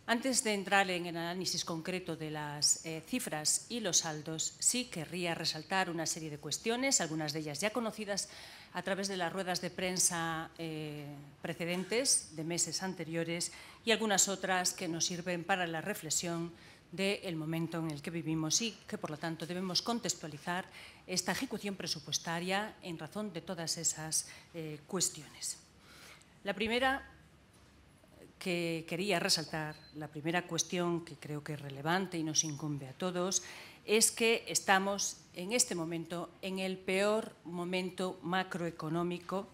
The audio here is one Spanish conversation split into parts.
Antes de entrar en el análisis concreto de las cifras y los saldos, sí querría resaltar una serie de cuestiones, algunas de ellas ya conocidas a través de las ruedas de prensa precedentes de meses anteriores y algunas otras que nos sirven para la reflexión del momento en el que vivimos y que, por lo tanto, debemos contextualizar esta ejecución presupuestaria en razón de todas esas cuestiones. La primera que quería resaltar, la primera cuestión que creo que es relevante y nos incumbe a todos, es que estamos en este momento en el peor momento macroeconómico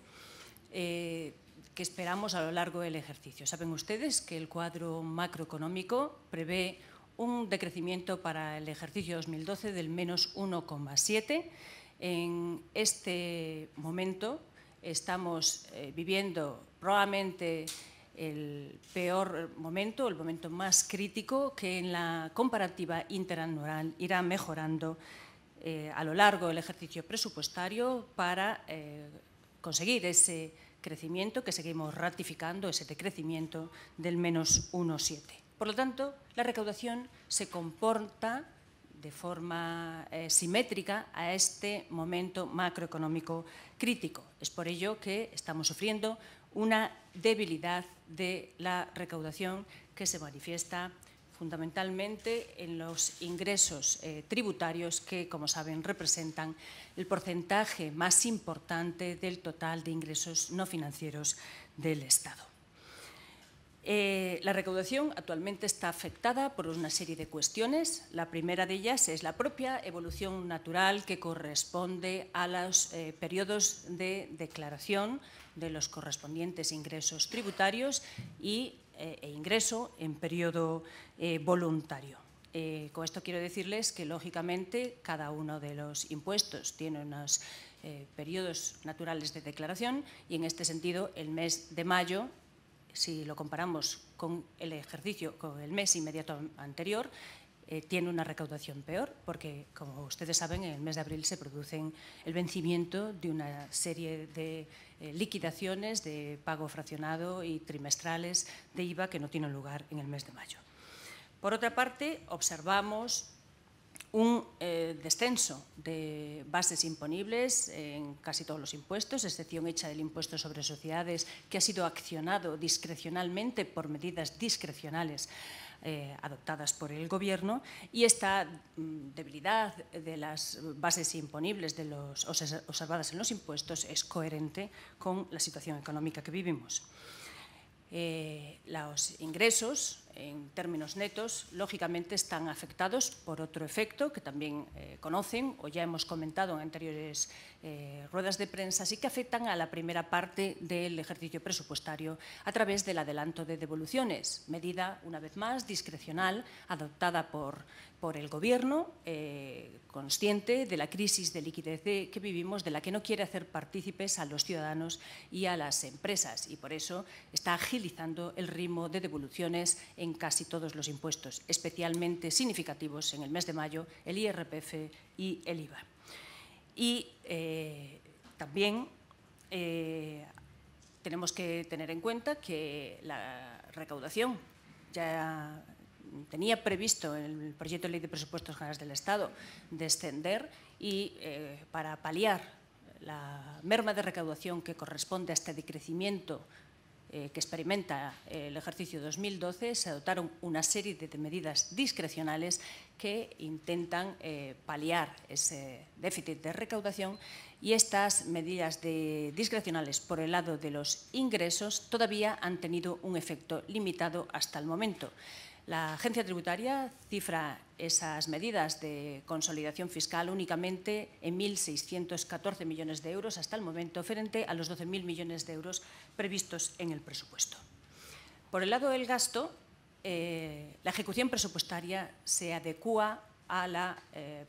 que esperamos a lo largo del ejercicio. Saben ustedes que el cuadro macroeconómico prevé un decrecimiento para el ejercicio 2012 del menos 1,7. En este momento estamos viviendo probablemente el peor momento, el momento más crítico, que en la comparativa interanual irá mejorando a lo largo del ejercicio presupuestario para conseguir ese crecimiento que seguimos ratificando, ese decrecimiento del menos 1,7. Por lo tanto, la recaudación se comporta de forma simétrica a este momento macroeconómico crítico. Es por ello que estamos sufriendo una debilidad de la recaudación que se manifiesta fundamentalmente en los ingresos tributarios que, como saben, representan el porcentaje más importante del total de ingresos no financieros del Estado. La recaudación actualmente está afectada por una serie de cuestiones. La primera de ellas es la propia evolución natural que corresponde a los periodos de declaración de los correspondientes ingresos tributarios e ingreso en periodo voluntario. Con esto quiero decirles que, lógicamente, cada uno de los impuestos tiene unos periodos naturales de declaración y, en este sentido, el mes de mayo, si lo comparamos con el ejercicio, con el mes inmediato anterior, tiene una recaudación peor porque, como ustedes saben, en el mes de abril se producen el vencimiento de una serie de liquidaciones de pago fraccionado y trimestrales de IVA que no tienen lugar en el mes de mayo. Por otra parte, observamos un descenso de bases imponibles en casi todos los impuestos, excepción hecha del impuesto sobre sociedades, que ha sido accionado discrecionalmente por medidas discrecionales adoptadas por el Gobierno, y esta debilidad de las bases imponibles observadas en los impuestos es coherente con la situación económica que vivimos. Los ingresos, en términos netos, lógicamente están afectados por otro efecto que también conocen o ya hemos comentado en anteriores ruedas de prensa, y que afectan a la primera parte del ejercicio presupuestario a través del adelanto de devoluciones, medida, una vez más, discrecional, adoptada por el Gobierno, consciente de la crisis de liquidez que vivimos, de la que no quiere hacer partícipes a los ciudadanos y a las empresas, y por eso está agilizando el ritmo de devoluciones en casi todos los impuestos, especialmente significativos en el mes de mayo, el IRPF y el IVA. Y también tenemos que tener en cuenta que la recaudación ya tenía previsto en el proyecto de ley de presupuestos generales del Estado descender y para paliar la merma de recaudación que corresponde a este decrecimiento que experimenta el ejercicio 2012, se adoptaron una serie de medidas discrecionales que intentan paliar ese déficit de recaudación, y estas medidas discrecionales por el lado de los ingresos todavía han tenido un efecto limitado hasta el momento. La Agencia Tributaria cifra esas medidas de consolidación fiscal únicamente en 1.614 millones de euros hasta el momento, frente a los 12.000 millones de euros previstos en el presupuesto. Por el lado del gasto, la ejecución presupuestaria se adecúa a la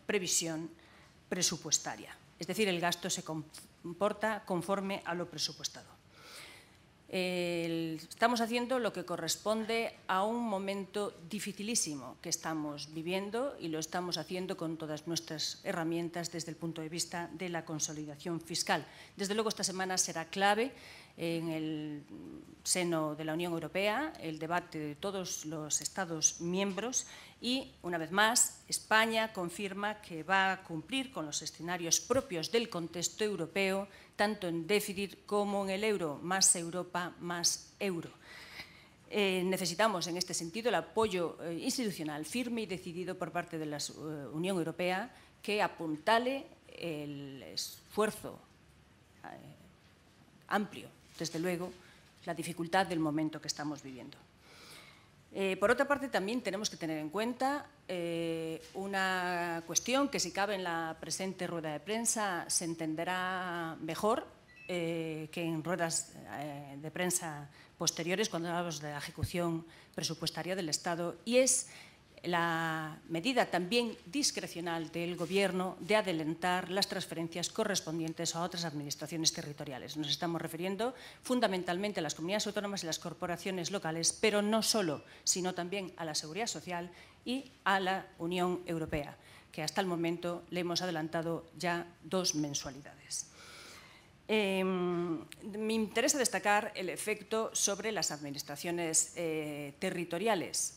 previsión presupuestaria, es decir, el gasto se comporta conforme a lo presupuestado. Estamos haciendo lo que corresponde a un momento dificilísimo que estamos viviendo, y lo estamos haciendo con todas nuestras herramientas desde el punto de vista de la consolidación fiscal. Desde luego, esta semana será clave en el seno de la Unión Europea, el debate de todos los Estados miembros y, una vez más, España confirma que va a cumplir con los escenarios propios del contexto europeo, tanto en déficit como en el euro, más Europa, más euro. Necesitamos, en este sentido, el apoyo institucional firme y decidido por parte de la Unión Europea que apuntale el esfuerzo amplio, desde luego, la dificultad del momento que estamos viviendo. Por otra parte, también tenemos que tener en cuenta una cuestión que, si cabe en la presente rueda de prensa, se entenderá mejor que en ruedas de prensa posteriores, cuando hablamos de la ejecución presupuestaria del Estado, y es la medida también discrecional del Gobierno de adelantar las transferencias correspondientes a otras administraciones territoriales. Nos estamos refiriendo fundamentalmente a las comunidades autónomas y las corporaciones locales, pero no solo, sino también a la Seguridad Social y a la Unión Europea, que hasta el momento le hemos adelantado ya 2 mensualidades. Me interesa destacar el efecto sobre las administraciones territoriales.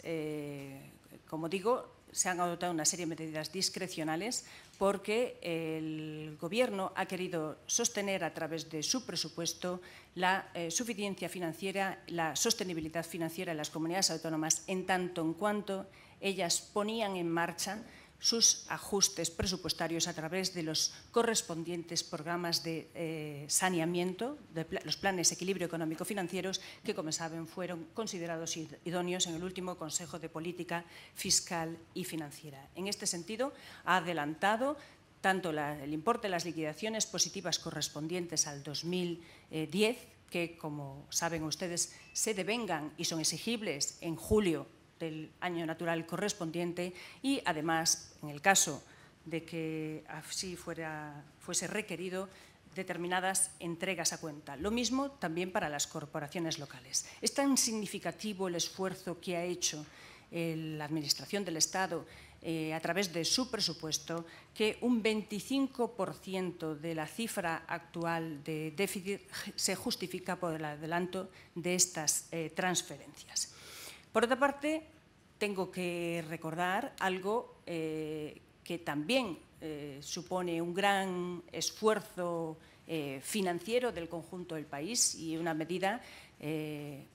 Como digo, se han adoptado una serie de medidas discrecionales porque el Gobierno ha querido sostener a través de su presupuesto la suficiencia financiera, la sostenibilidad financiera de las comunidades autónomas, en tanto en cuanto ellas ponían en marcha sus ajustes presupuestarios a través de los correspondientes programas de saneamiento, los planes de equilibrio económico-financieros, que, como saben, fueron considerados idóneos en el último Consejo de Política Fiscal y Financiera. En este sentido, ha adelantado tanto el importe de las liquidaciones positivas correspondientes al 2010, que, como saben ustedes, se devengan y son exigibles en julio del año natural correspondiente, y además, en el caso de que así fuese requerido, determinadas entregas a cuenta. Lo mismo también para las corporaciones locales. Es tan significativo el esfuerzo que ha hecho la Administración del Estado a través de su presupuesto que un 25% de la cifra actual de déficit se justifica por el adelanto de estas transferencias. Por otra parte, tengo que recordar algo que también supone un gran esfuerzo financiero del conjunto del país y una medida que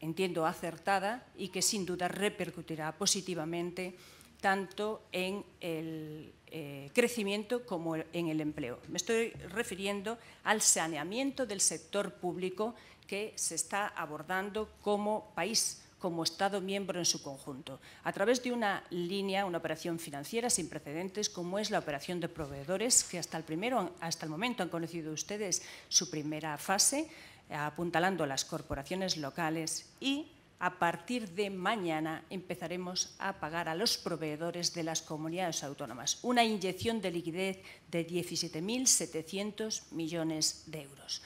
entiendo acertada y que sin duda repercutirá positivamente tanto en el crecimiento como en el empleo. Me estoy refiriendo al saneamiento del sector público que se está abordando como país, como Estado miembro en su conjunto, a través de una línea, una operación financiera sin precedentes, como es la operación de proveedores, que hasta el momento han conocido ustedes su primera fase, apuntalando a las corporaciones locales, y a partir de mañana empezaremos a pagar a los proveedores de las comunidades autónomas una inyección de liquidez de 17.700 millones de euros.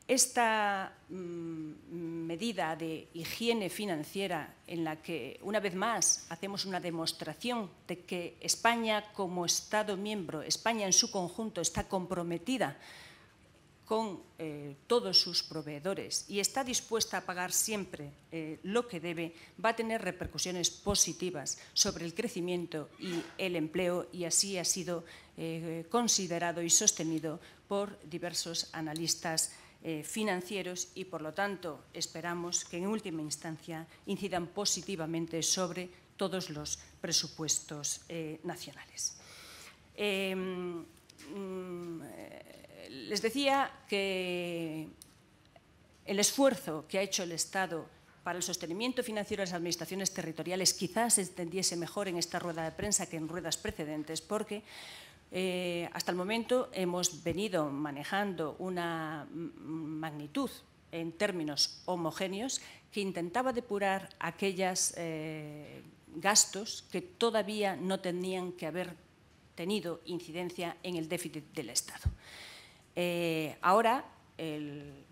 Esta medida de higiene financiera, en la que, una vez más, hacemos una demostración de que España, como Estado miembro, España en su conjunto, está comprometida con todos sus proveedores y está dispuesta a pagar siempre lo que debe, va a tener repercusiones positivas sobre el crecimiento y el empleo, y así ha sido considerado y sostenido por diversos analistas financieros, y por lo tanto esperamos que en última instancia incidan positivamente sobre todos los presupuestos nacionales. Les decía que el esfuerzo que ha hecho el Estado para el sostenimiento financiero de las administraciones territoriales quizás se entendiese mejor en esta rueda de prensa que en ruedas precedentes, porque hasta el momento hemos venido manejando una magnitud en términos homogéneos que intentaba depurar aquellos gastos que todavía no tenían que haber tenido incidencia en el déficit del Estado. Ahora el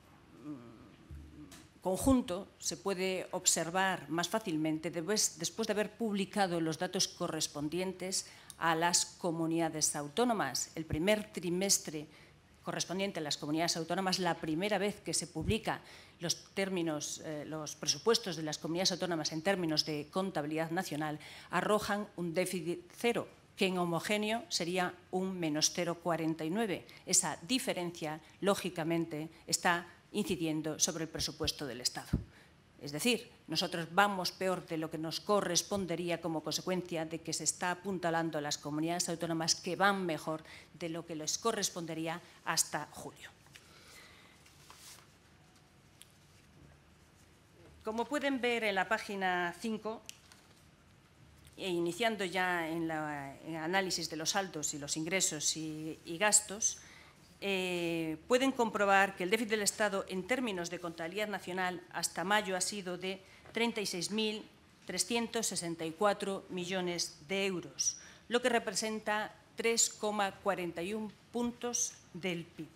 conjunto se puede observar más fácilmente después de haber publicado los datos correspondientes a las comunidades autónomas. El primer trimestre correspondiente a las comunidades autónomas, la primera vez que se publica los presupuestos de las comunidades autónomas en términos de contabilidad nacional, arrojan un déficit cero, que en homogéneo sería un menos 0,49. Esa diferencia, lógicamente, está incidiendo sobre el presupuesto del Estado. Es decir, nosotros vamos peor de lo que nos correspondería como consecuencia de que se está apuntalando a las comunidades autónomas que van mejor de lo que les correspondería hasta julio. Como pueden ver en la página 5, e iniciando ya en el análisis de los saldos y los ingresos y gastos, pueden comprobar que el déficit del Estado en términos de contabilidad nacional hasta mayo ha sido de 36.364 millones de euros, lo que representa 3,41 puntos del PIB.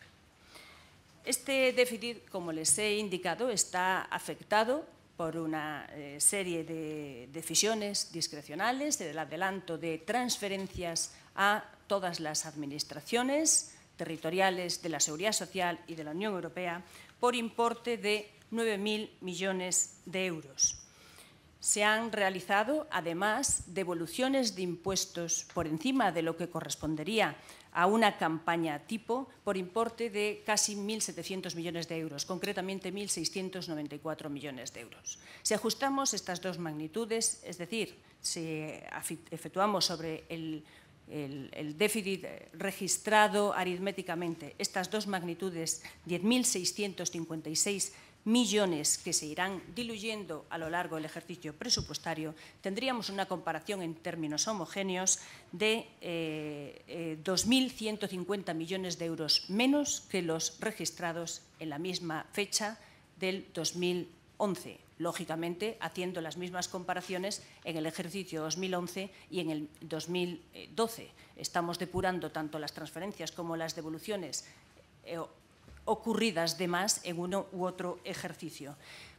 Este déficit, como les he indicado, está afectado por una serie de decisiones discrecionales, del adelanto de transferencias a todas las administraciones territoriales de la Seguridad Social y de la Unión Europea por importe de 9.000 millones de euros. Se han realizado, además, devoluciones de impuestos por encima de lo que correspondería a una campaña tipo por importe de casi 1.700 millones de euros, concretamente 1.694 millones de euros. Si ajustamos estas dos magnitudes, es decir, si efectuamos sobre el déficit registrado aritméticamente estas dos magnitudes, 10.656 millones que se irán diluyendo a lo largo del ejercicio presupuestario, tendríamos una comparación en términos homogéneos de 2.150 millones de euros menos que los registrados en la misma fecha del 2011. Lógicamente, haciendo las mismas comparaciones en el ejercicio 2011 y en el 2012. Estamos depurando tanto las transferencias como las devoluciones ocurridas de más en uno u otro ejercicio.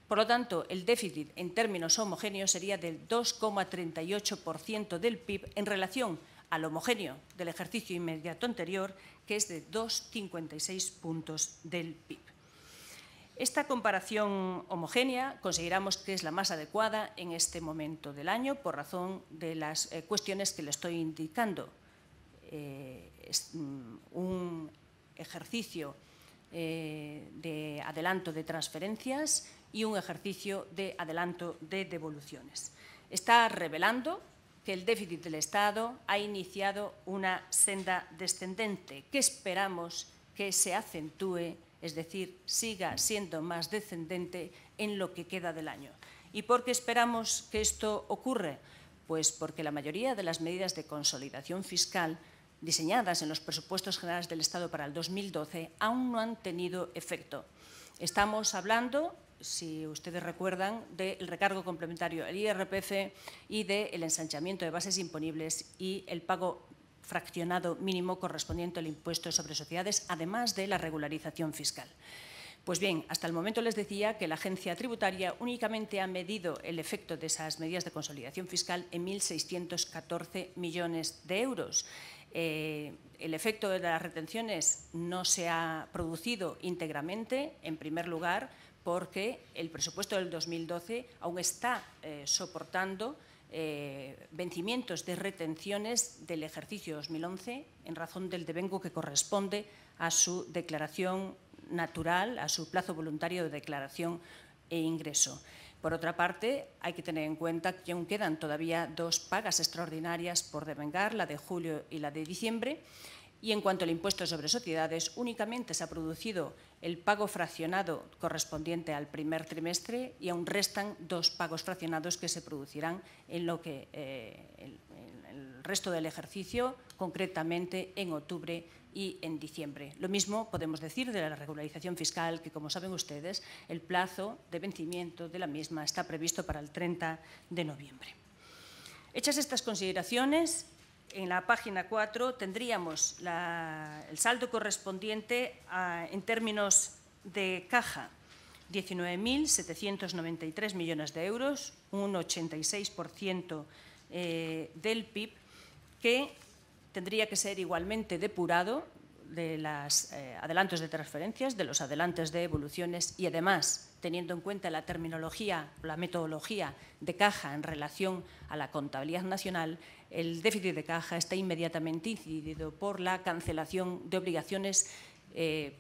Por lo tanto, el déficit en términos homogéneos sería del 2,38% del PIB en relación al homogéneo del ejercicio inmediato anterior, que es de 2,56 puntos del PIB. Esta comparación homogénea consideramos que es la más adecuada en este momento del año por razón de las cuestiones que le estoy indicando. Es un ejercicio de adelanto de transferencias y un ejercicio de adelanto de devoluciones. Está revelando que el déficit del Estado ha iniciado una senda descendente que esperamos que se acentúe, es decir, siga siendo más descendente en lo que queda del año. ¿Y por qué esperamos que esto ocurra? Pues porque la mayoría de las medidas de consolidación fiscal diseñadas en los presupuestos generales del Estado para el 2012 aún no han tenido efecto. Estamos hablando, si ustedes recuerdan, del recargo complementario, el IRPF, y del ensanchamiento de bases imponibles y el pago fraccionado mínimo correspondiente al impuesto sobre sociedades, además de la regularización fiscal. Pues bien, hasta el momento les decía que la agencia tributaria únicamente ha medido el efecto de esas medidas de consolidación fiscal en 1.614 millones de euros. El efecto de las retenciones no se ha producido íntegramente, en primer lugar, porque el presupuesto del 2012 aún está soportando vencimientos de retenciones del ejercicio 2011 en razón del devengo que corresponde a su declaración natural, a su plazo voluntario de declaración e ingreso. Por otra parte, hay que tener en cuenta que aún quedan todavía dos pagas extraordinarias por devengar, la de julio y la de diciembre. Y en cuanto al impuesto sobre sociedades, únicamente se ha producido el pago fraccionado correspondiente al primer trimestre y aún restan dos pagos fraccionados que se producirán en lo que el resto del ejercicio, concretamente en octubre y en diciembre. Lo mismo podemos decir de la regularización fiscal, que, como saben ustedes, el plazo de vencimiento de la misma está previsto para el 30 de noviembre. Hechas estas consideraciones, en la página 4 tendríamos el saldo correspondiente en términos de caja, 19.793 millones de euros, un 86% del PIB, que tendría que ser igualmente depurado de los adelantos de transferencias, de los adelantos de evoluciones y, además, teniendo en cuenta la terminología, la metodología de caja en relación a la contabilidad nacional, el déficit de caja está inmediatamente incidido por la cancelación de obligaciones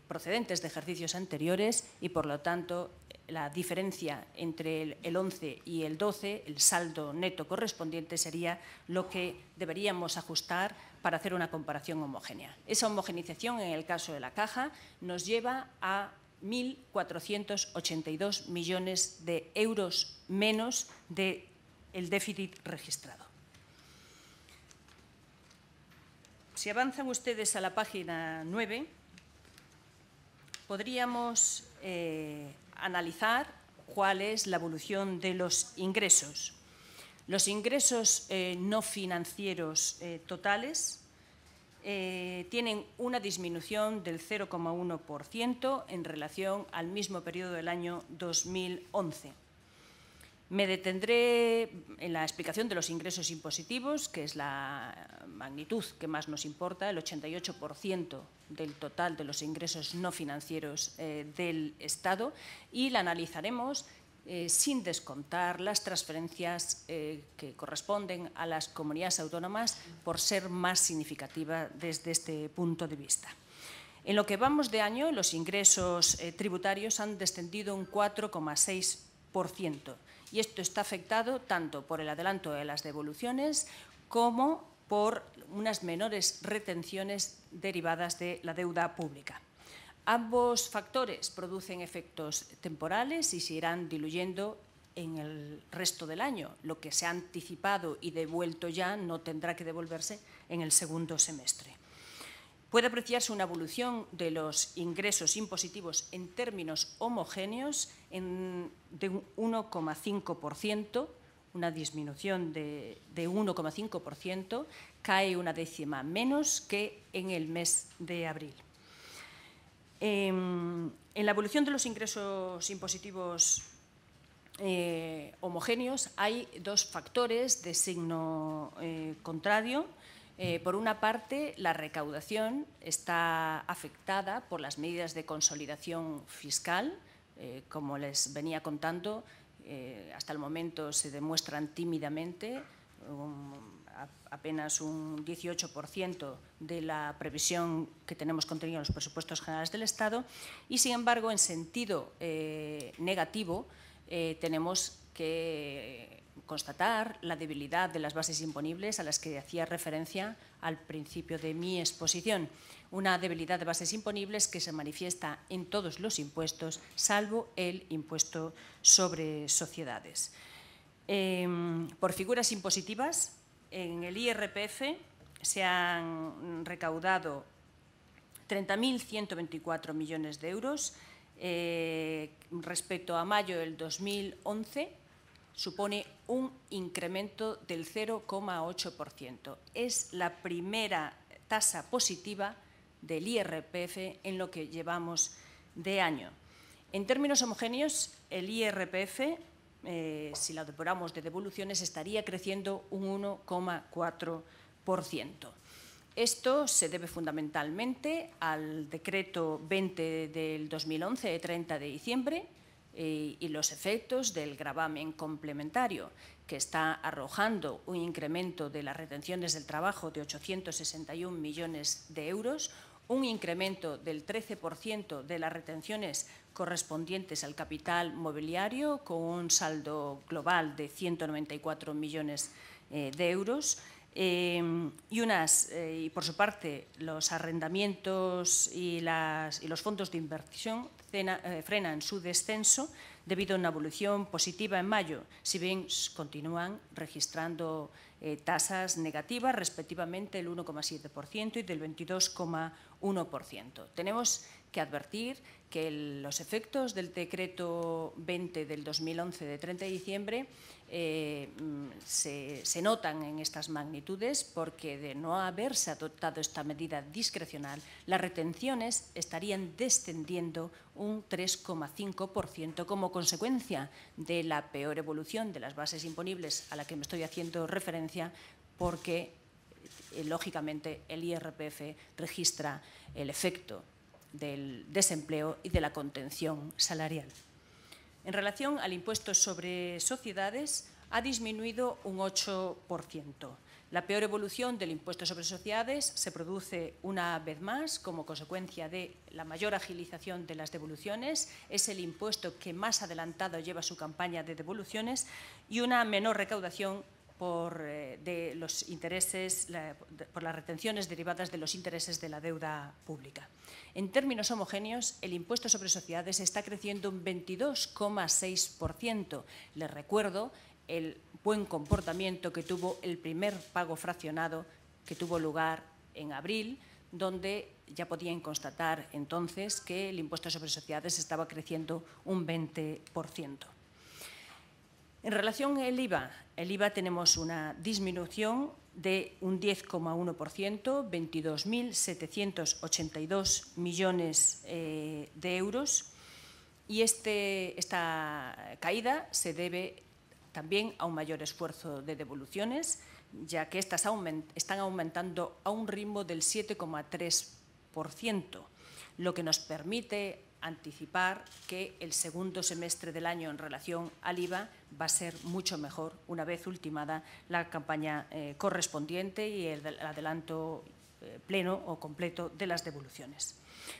procedentes de ejercicios anteriores y, por lo tanto, la diferencia entre el 11 y el 12, el saldo neto correspondiente, sería lo que deberíamos ajustar para hacer una comparación homogénea. Esa homogeneización, en el caso de la caja, nos lleva a 1.482 millones de euros menos del déficit registrado. Si avanzan ustedes a la página 9, podríamos analizar cuál es la evolución de los ingresos. Los ingresos no financieros totales tienen una disminución del 0,1% en relación al mismo periodo del año 2011. Me detendré en la explicación de los ingresos impositivos, que es la magnitud que más nos importa, el 88% del total de los ingresos no financieros del Estado, y la analizaremos sin descontar las transferencias que corresponden a las comunidades autónomas, por ser más significativa desde este punto de vista. En lo que vamos de año, los ingresos tributarios han descendido un 4,6%. Y esto está afectado tanto por el adelanto de las devoluciones como por unas menores retenciones derivadas de la deuda pública. Ambos factores producen efectos temporales y se irán diluyendo en el resto del año. Lo que se ha anticipado y devuelto ya no tendrá que devolverse en el segundo semestre. Puede apreciarse una evolución de los ingresos impositivos en términos homogéneos de un 1,5%, una disminución de 1,5%, cae una décima menos que en el mes de abril. En la evolución de los ingresos impositivos homogéneos hay dos factores de signo contrario. Por una parte, la recaudación está afectada por las medidas de consolidación fiscal. Como les venía contando, hasta el momento se demuestran tímidamente, apenas un 18% de la previsión que tenemos contenida en los presupuestos generales del Estado, y, sin embargo, en sentido negativo, tenemos que constatar la debilidad de las bases imponibles a las que hacía referencia al principio de mi exposición. Una debilidad de bases imponibles que se manifiesta en todos los impuestos, salvo el impuesto sobre sociedades. Por figuras impositivas, en el IRPF se han recaudado 30.124 millones de euros. Respecto a mayo del 2011, supone un incremento del 0,8%. Es la primera tasa positiva del IRPF en lo que llevamos de año. En términos homogéneos, el IRPF, si lo depuramos de devoluciones, estaría creciendo un 1,4%. Esto se debe fundamentalmente al decreto 20 del 2011, de 30 de diciembre, y los efectos del gravamen complementario, que está arrojando un incremento de las retenciones del trabajo de 861 millones de euros, un incremento del 13% de las retenciones correspondientes al capital mobiliario, con un saldo global de 194 millones de euros, y por su parte, los arrendamientos y los fondos de inversión frenan su descenso debido a una evolución positiva en mayo, si bien continúan registrando tasas negativas, respectivamente el 1,7% y del 22,1%. Tenemos que advertir que los efectos del decreto 20 del 2011 de 30 de diciembre se notan en estas magnitudes, porque de no haberse adoptado esta medida discrecional, las retenciones estarían descendiendo un 3,5% como consecuencia de la peor evolución de las bases imponibles a la que me estoy haciendo referencia, porque lógicamente, el IRPF registra el efecto del desempleo y de la contención salarial. En relación al impuesto sobre sociedades, ha disminuido un 8%. La peor evolución del impuesto sobre sociedades se produce una vez más como consecuencia de la mayor agilización de las devoluciones. Es el impuesto que más adelantado lleva su campaña de devoluciones y una menor recaudación por las retenciones derivadas de los intereses de la deuda pública. En términos homogéneos, el impuesto sobre sociedades está creciendo un 22,6%. Les recuerdo el buen comportamiento que tuvo el primer pago fraccionado que tuvo lugar en abril, donde ya podían constatar entonces que el impuesto sobre sociedades estaba creciendo un 20%. En relación al IVA, tenemos una disminución de un 10,1%, 22.782 millones de euros, y esta caída se debe también a un mayor esfuerzo de devoluciones, ya que estas están aumentando a un ritmo del 7,3%, lo que nos permite anticipar que el segundo semestre del año en relación al IVA va a ser mucho mejor una vez ultimada la campaña correspondiente y el adelanto pleno o completo de las devoluciones.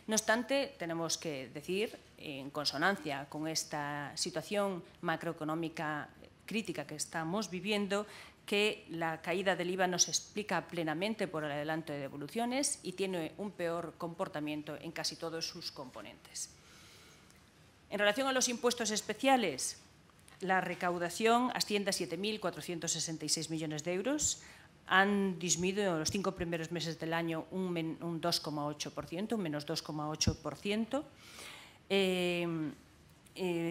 No obstante, tenemos que decir, en consonancia con esta situación macroeconómica crítica que estamos viviendo, que la caída del IVA no se explica plenamente por el adelanto de devoluciones y tiene un peor comportamiento en casi todos sus componentes. En relación a los impuestos especiales, la recaudación asciende a 7.466 millones de euros. Han disminuido en los 5 primeros meses del año un 2,8%, un menos 2,8%.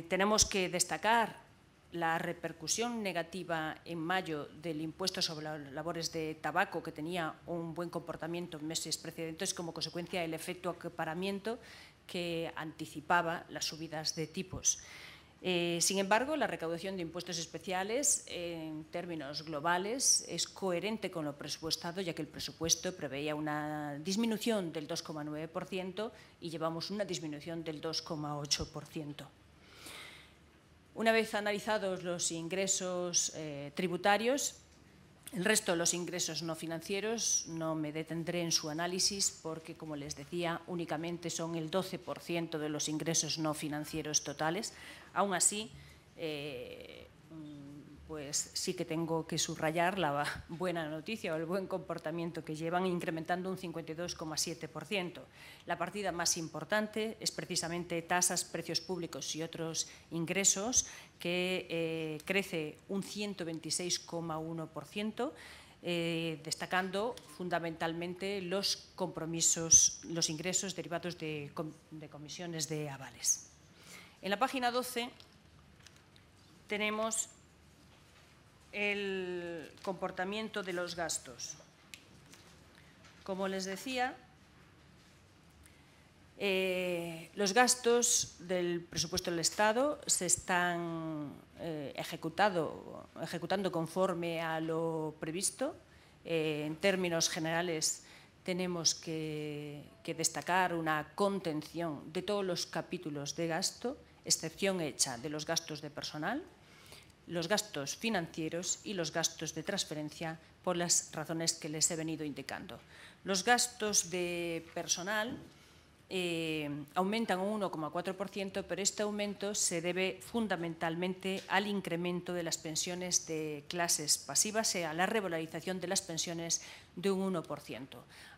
Tenemos que destacar la repercusión negativa en mayo del impuesto sobre las labores de tabaco, que tenía un buen comportamiento en meses precedentes como consecuencia del efecto acaparamiento que anticipaba las subidas de tipos. Sin embargo, la recaudación de impuestos especiales en términos globales es coherente con lo presupuestado, ya que el presupuesto preveía una disminución del 2,9% y llevamos una disminución del 2,8%. Una vez analizados los ingresos tributarios, el resto de los ingresos no financieros no me detendré en su análisis porque, como les decía, únicamente son el 12% de los ingresos no financieros totales. Aún así, pues sí que tengo que subrayar la buena noticia o el buen comportamiento que llevan, incrementando un 52,7%. La partida más importante es precisamente tasas, precios públicos y otros ingresos, que crece un 126,1%, destacando fundamentalmente los ingresos derivados de comisiones de avales. En la página 12 tenemos el comportamiento de los gastos. Como les decía, los gastos del presupuesto del Estado se están ejecutando conforme a lo previsto. En términos generales, tenemos que destacar una contención de todos los capítulos de gasto, excepción hecha de los gastos de personal, los gastos financieros y los gastos de transferencia, por las razones que les he venido indicando. Los gastos de personal aumentan un 1,4%, pero este aumento se debe fundamentalmente al incremento de las pensiones de clases pasivas y a la revalorización de las pensiones de un 1%,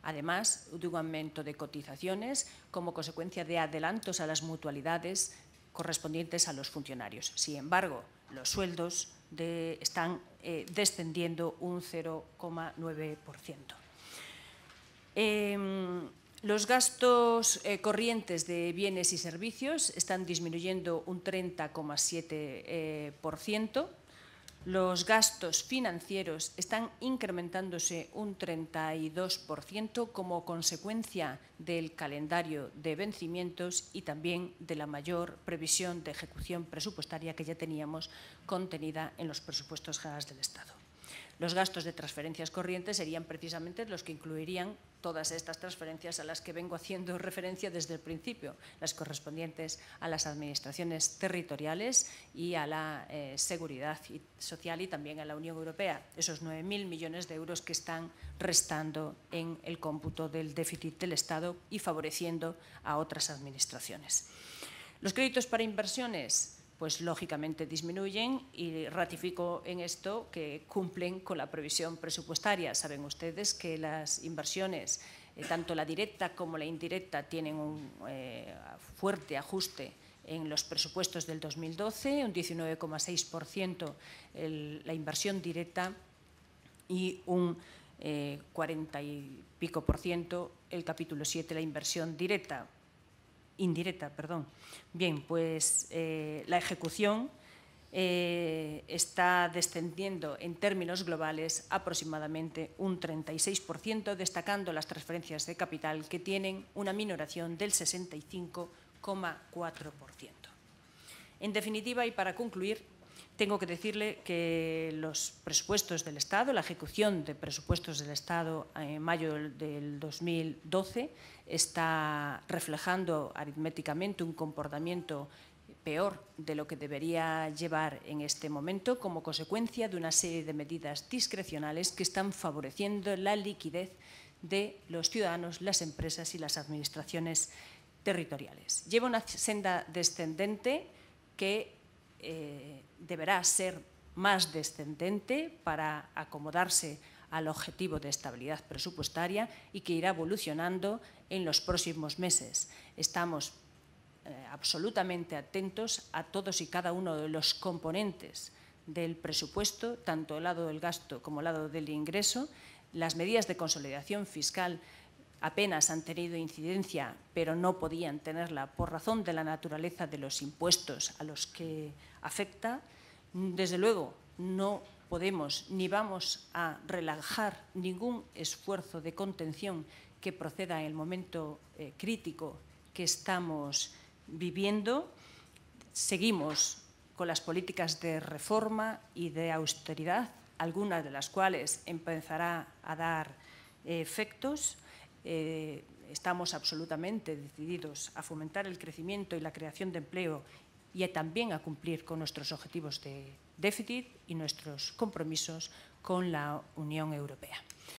además de un aumento de cotizaciones como consecuencia de adelantos a las mutualidades correspondientes a los funcionarios. Sin embargo, los sueldos están descendiendo un 0,9%. Los gastos corrientes de bienes y servicios están disminuyendo un 30,7%. Los gastos financieros están incrementándose un 32% como consecuencia del calendario de vencimientos y también de la mayor previsión de ejecución presupuestaria que ya teníamos contenida en los presupuestos generales del Estado. Los gastos de transferencias corrientes serían precisamente los que incluirían todas estas transferencias a las que vengo haciendo referencia desde el principio, las correspondientes a las administraciones territoriales y a la seguridad social y también a la Unión Europea, esos 9.000 millones de euros que están restando en el cómputo del déficit del Estado y favoreciendo a otras administraciones. Los créditos para inversiones, pues lógicamente disminuyen y ratifico en esto que cumplen con la previsión presupuestaria. Saben ustedes que las inversiones, tanto la directa como la indirecta, tienen un fuerte ajuste en los presupuestos del 2012, un 19,6% la inversión directa y un 40 y pico por ciento el capítulo 7, la inversión indirecta. Bien, pues la ejecución está descendiendo en términos globales aproximadamente un 36%, destacando las transferencias de capital que tienen una minoración del 65,4%. En definitiva, y para concluir, tengo que decirle que los presupuestos del Estado, la ejecución de presupuestos del Estado en mayo del 2012 está reflejando aritméticamente un comportamiento peor de lo que debería llevar en este momento como consecuencia de una serie de medidas discrecionales que están favoreciendo la liquidez de los ciudadanos, las empresas y las administraciones territoriales. Lleva una senda descendente que deberá ser más descendente para acomodarse al objetivo de estabilidad presupuestaria y que irá evolucionando en los próximos meses. Estamos absolutamente atentos a todos y cada uno de los componentes del presupuesto, tanto el lado del gasto como el lado del ingreso. Las medidas de consolidación fiscal apenas han tenido incidencia, pero no podían tenerla por razón de la naturaleza de los impuestos a los que afecta. Desde luego, no podemos ni vamos a relajar ningún esfuerzo de contención que proceda en el momento crítico que estamos viviendo. Seguimos con las políticas de reforma y de austeridad, algunas de las cuales empezará a dar efectos. Estamos absolutamente decididos a fomentar el crecimiento y la creación de empleo y también a cumplir con nuestros objetivos de déficit y nuestros compromisos con la Unión Europea.